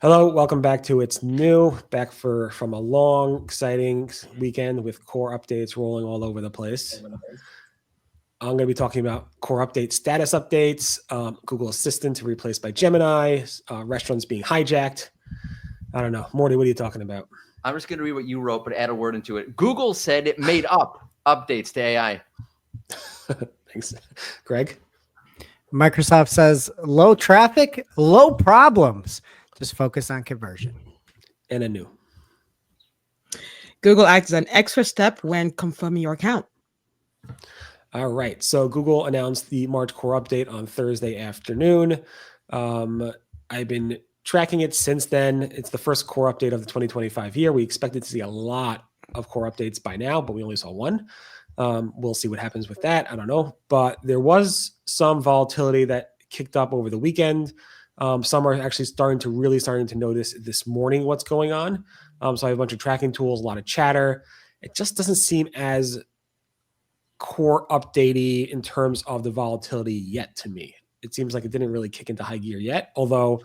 Hello, welcome back to It's New. Back from a long, exciting weekend with core updates rolling all over the place. I'm going to be talking about core update status updates, Google Assistant replaced by Gemini, restaurants being hijacked. I don't know. Mordy, what are you talking about? I'm just going to read what you wrote, but add a word into it. Google said it made up updates to AI. Thanks. Greg? Microsoft says low traffic, low problems. Just focus on conversion. And a new. Google acts as an extra step when confirming your account. All right. So Google announced the March core update on Thursday afternoon. I've been tracking it since then. It's the first core update of the 2025 year. We expected to see a lot of core updates by now, but we only saw one. We'll see what happens with that. I don't know. But there was some volatility that kicked up over the weekend. Some are actually starting to notice this morning what's going on. So I have a bunch of tracking tools, a lot of chatter. It just doesn't seem as core updatey in terms of the volatility yet to me. It seems like it didn't really kick into high gear yet, although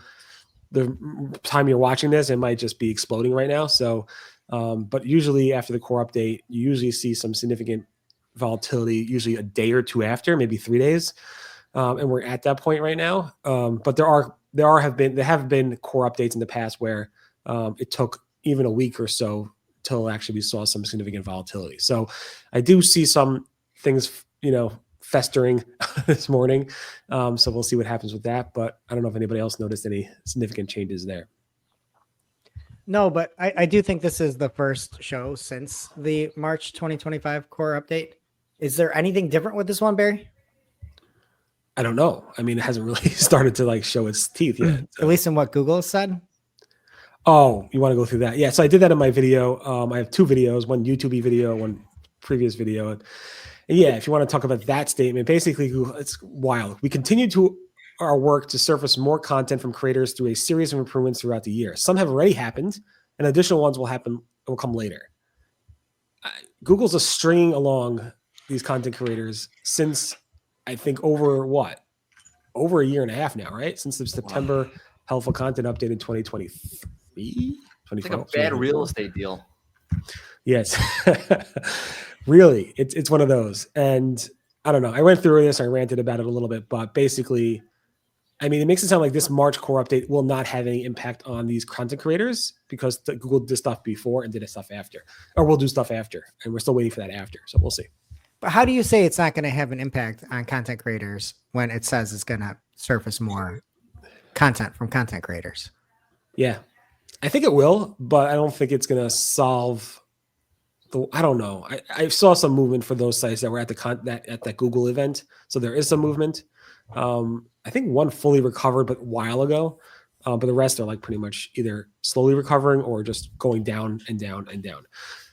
the time you're watching this, it might just be exploding right now. So, but usually after the core update, you usually see some significant volatility, usually a day or two after, maybe 3 days. And we're at that point right now. But there have been core updates in the past where it took even a week or so till actually we saw some significant volatility. So I do see some things, festering this morning. So we'll see what happens with that. But I don't know if anybody else noticed any significant changes there. No, but I do think this is the first show since the March 2025 core update. Is there anything different with this one, Barry? I don't know. I mean, it hasn't really started to show its teeth yet. So. At least in what Google said. Oh, you want to go through that? Yeah. So I did that in my video. I have two videos, one YouTube video, one previous video. And yeah, if you want to talk about that statement, basically it's wild. We continue to our work to surface more content from creators through a series of improvements throughout the year. Some have already happened and additional ones will come later. Google's just stringing along these content creators since I think over a year and a half now, right? Since the September helpful content update in 2023, it's like a bad real estate deal. Yes, really, it's one of those. And I don't know. I went through this. I ranted about it a little bit, but basically, I mean, it makes it sound like this March core update will not have any impact on these content creators because Google did stuff before and did stuff after, or will do stuff after, and we're still waiting for that after. So we'll see. But how do you say it's not going to have an impact on content creators when it says it's going to surface more content from content creators? Yeah, I think it will, but I don't think it's going to solve I don't know. I saw some movement for those sites that were at that Google event. So there is some movement. I think one fully recovered, but a while ago. But the rest are pretty much either slowly recovering or just going down and down and down.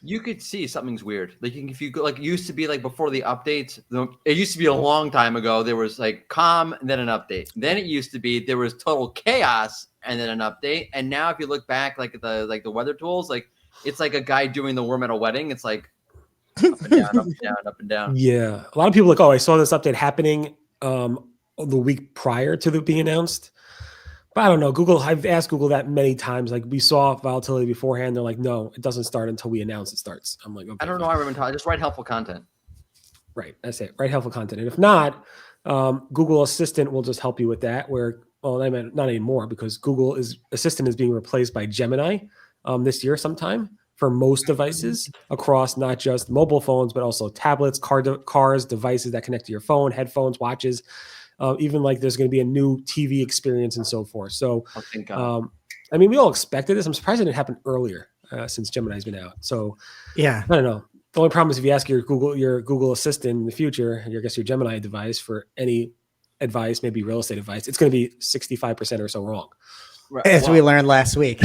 You could see something's weird. If you go, it used to be before the updates, it used to be a long time ago. There was calm and then an update. Then it used to be there was total chaos and then an update. And now if you look back at the weather tools, it's like a guy doing the worm at a wedding. It's up and down, up and down, up and down. Yeah. A lot of people I saw this update happening the week prior to it being announced. But I don't know. I've asked Google that many times. We saw volatility beforehand. They're like, no, it doesn't start until we announce it starts. I'm like, okay. I don't know. I remember just write helpful content. Right. That's it. Write helpful content. And if not, Google Assistant will just help you with that I meant not anymore because Google Assistant is being replaced by Gemini this year sometime for most devices across not just mobile phones, but also tablets, cars, devices that connect to your phone, headphones, watches. Even there's going to be a new TV experience and so forth. So, I mean, we all expected this. I'm surprised it didn't happen earlier since Gemini's been out. So, yeah, I don't know. The only problem is if you ask your Google Assistant in the future, I guess your Gemini device for any advice, maybe real estate advice, it's going to be 65% or so wrong. Right. As we learned last week.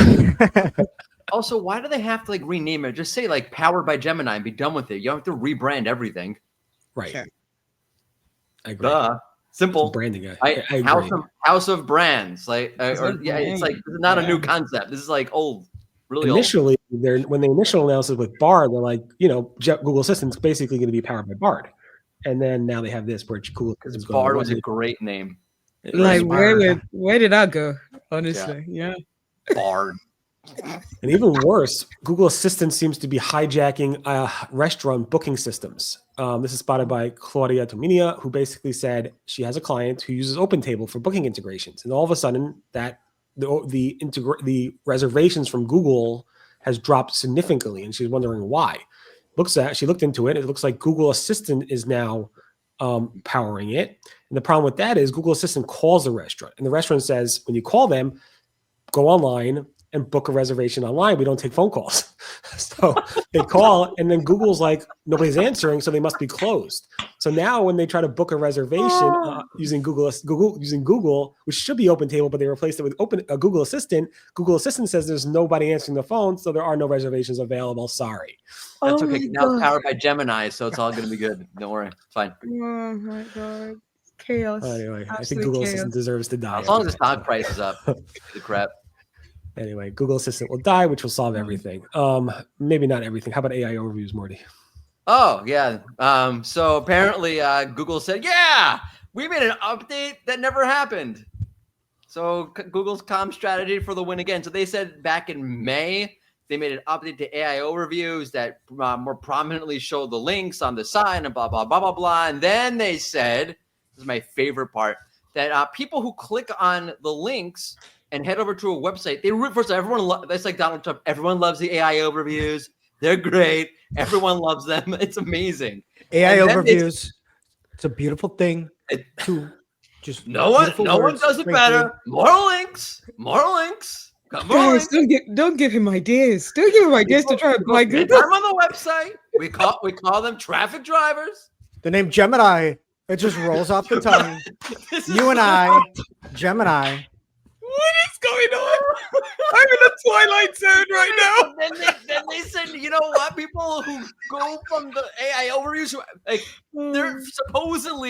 Also, why do they have to rename it? Just say powered by Gemini and be done with it. You don't have to rebrand everything. Right. Sure. I agree. Simple branding guy. I agree. House of brands. It's not a new concept. This is old, really initially, old. When they initially announced it with Bard, they're like, Google Assistant's basically going to be powered by Bard. And then now they have this where Google Assistant. Bard was a great name. Where did that go? Honestly, yeah. Bard. And even worse, Google Assistant seems to be hijacking restaurant booking systems. This is spotted by Claudia Tominia, who basically said she has a client who uses OpenTable for booking integrations, and all of a sudden, that the reservations from Google has dropped significantly, and she's wondering why. She looked into it. It looks like Google Assistant is now powering it, and the problem with that is Google Assistant calls the restaurant, and the restaurant says when you call them, go online and book a reservation online. We don't take phone calls. So they call, and then Google's like, nobody's answering, so they must be closed. So now when they try to book a reservation using Google, which should be OpenTable, but they replaced it with Google Assistant. Google Assistant says there's nobody answering the phone, so there are no reservations available. Sorry. That's okay. Now it's powered by Gemini, so it's all going to be good. Don't worry. It's fine. Oh my God. Chaos. Anyway, I think Absolute Google chaos. Assistant deserves to die. As long as the stock price is up, the crap. Anyway, Google Assistant will die, which will solve everything. Maybe not everything. How about AI overviews, Mordy? Oh, yeah. So apparently Google said, yeah, we made an update that never happened. So Google's comm strategy for the win again. So they said back in May, they made an update to AI overviews that more prominently showed the links on the side and blah, blah, blah, blah, blah. And then they said, this is my favorite part, that people who click on the links and head over to a website, first of all, that's like Donald Trump. Everyone loves the AI overviews. They're great. Everyone loves them. It's amazing. AI overviews. It's a beautiful thing. No one does it better. More links. Come on. Guys, don't give him ideas. Don't give him ideas to try and buy Get Google. them on the website. We call them traffic drivers. The name Gemini, it just rolls off the tongue. You and I, Gemini. What is going on? I'm in a twilight zone right now. Then they said, you know what? People who go from the AI overviews,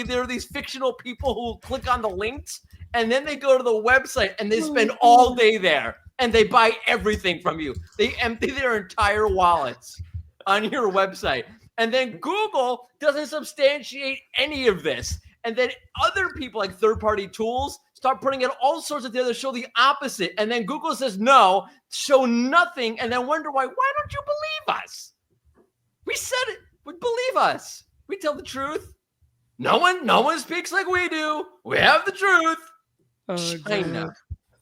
there are these fictional people who click on the links and then they go to the website and they spend all day there and they buy everything from you. They empty their entire wallets on your website. And then Google doesn't substantiate any of this. And then other people like third-party tools start putting in all sorts of data that show the opposite. And then Google says, no, show nothing. And then wonder why don't you believe us? We said it. Believe us. We tell the truth. No one speaks like we do. We have the truth. Oh, China. God.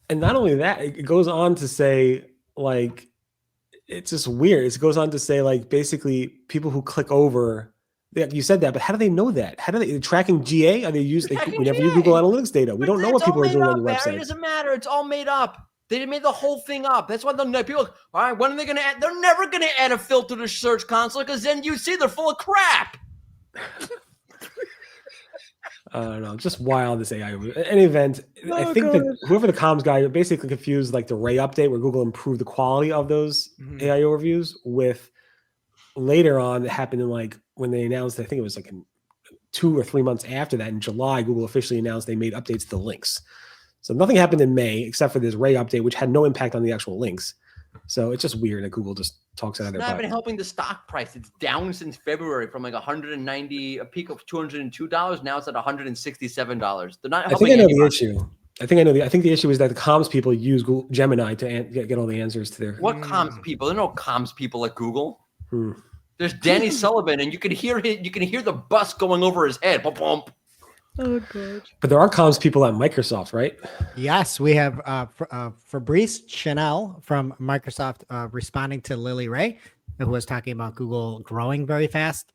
And not only that, it goes on to say, like, it's just weird. It goes on to say, like, basically people who click over, you said that, but how do they know that? How do they tracking GA? Are they using? We never use Google Analytics data. We don't know what people are doing on your website. It doesn't matter. It's all made up. They made the whole thing up. That's why people. All right, when are they going to add? They're never going to add a filter to Search Console because then you see they're full of crap. I don't know, just wild, this AI. In any event, I think that whoever the comms guy basically confused like the Ray update where Google improved the quality of those AI overviews with later on. It happened in like when they announced, I think it was like in 2 or 3 months after that in July, Google officially announced they made updates to the links. So nothing happened in May except for this Ray update, which had no impact on the actual links. So it's just weird that Google just talks out of their butt. It's not even helping the stock price. It's down since February from like 190, a peak of $202. Now it's at $167. They're not helping. I think I know the issue. I think the issue is that the comms people use Google Gemini to get all the answers to their. What comms people? There are no comms people at Google. There's Danny Sullivan, and you can hear the bus going over his head. Bump, bump. Oh, God. But there are comms people at Microsoft, right? Yes, we have Fabrice Chanel from Microsoft responding to Lily Ray, who was talking about Google growing very fast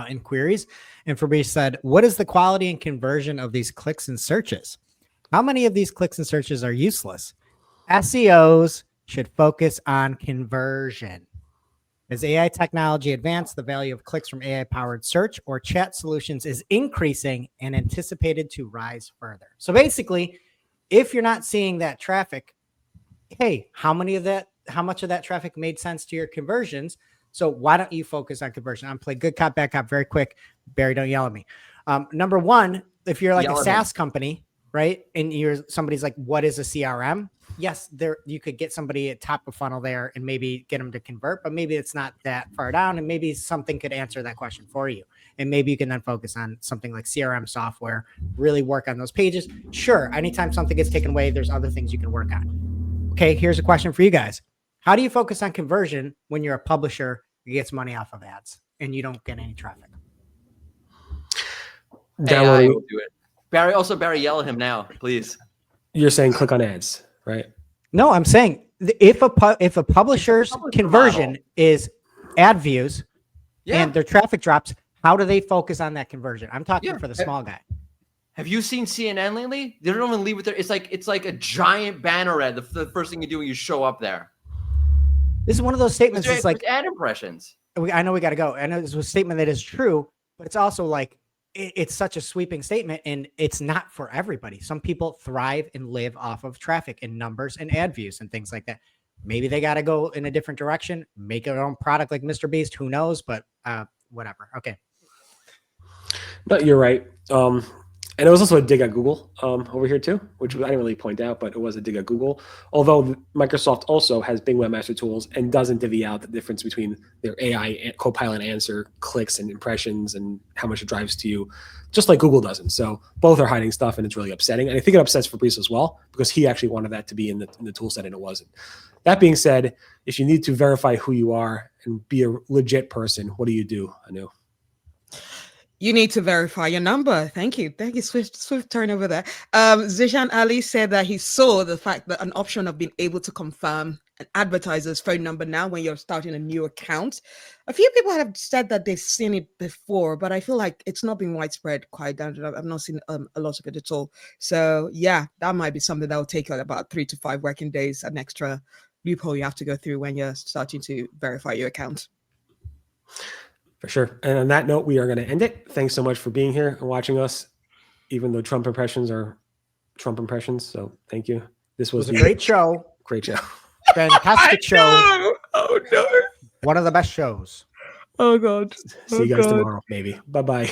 in queries. And Fabrice said, what is the quality and conversion of these clicks and searches? How many of these clicks and searches are useless? SEOs should focus on conversion. As AI technology advances, the value of clicks from AI-powered search or chat solutions is increasing and anticipated to rise further. So basically, if you're not seeing that traffic, hey, how much of that traffic made sense to your conversions? So why don't you focus on conversion? I'm playing good cop, bad cop very quick. Barry, don't yell at me. Number one, if you're like a SaaS company, right? And somebody's like, what is a CRM? Yes, you could get somebody at top of funnel there and maybe get them to convert, but maybe it's not that far down, and maybe something could answer that question for you. And maybe you can then focus on something like CRM software, really work on those pages. Sure, anytime something gets taken away, there's other things you can work on. okay, here's a question for you guys. How do you focus on conversion when you're a publisher who gets money off of ads and you don't get any traffic? AI will do it. Barry, yell at him now, please. You're saying click on ads, right? No, I'm saying if a publisher's conversion is ad views and their traffic drops, how do they focus on that conversion? I'm talking for the small guy. Have you seen CNN lately? They don't even leave with their. It's like a giant banner ad. The first thing you do when you show up there. This is one of those statements. It's like ad impressions. I know we got to go. I know this was a statement that is true, but it's also like it's such a sweeping statement, and it's not for everybody. Some people thrive and live off of traffic and numbers and ad views and things like that. Maybe they got to go in a different direction, make their own product like Mr. Beast. Who knows? But whatever. Okay. No, you're right. And it was also a dig at Google over here too, which I didn't really point out, but it was a dig at Google. Although Microsoft also has Bing Webmaster Tools and doesn't divvy out the difference between their AI Copilot answer, clicks and impressions, and how much it drives to you, just like Google doesn't. So both are hiding stuff, and it's really upsetting. And I think it upsets Fabrice as well, because he actually wanted that to be in the tool set and it wasn't. That being said, if you need to verify who you are and be a legit person, what do you do, Anu? You need to verify your number. Thank you. Swift turn over there. Zishan Ali said that he saw the fact that an option of being able to confirm an advertiser's phone number now when you're starting a new account. A few people have said that they've seen it before, but I feel like it's not been widespread quite down. I've not seen a lot of it at all. So yeah, that might be something that will take about 3 to 5 working days, an extra loophole you have to go through when you're starting to verify your account. For sure. And on that note, we are going to end it. Thanks so much for being here and watching us, even though Trump impressions are Trump impressions. So thank you. This was a great show. Great show. Fantastic show. Oh, no. One of the best shows. Oh, God. See you guys tomorrow, maybe. Bye-bye.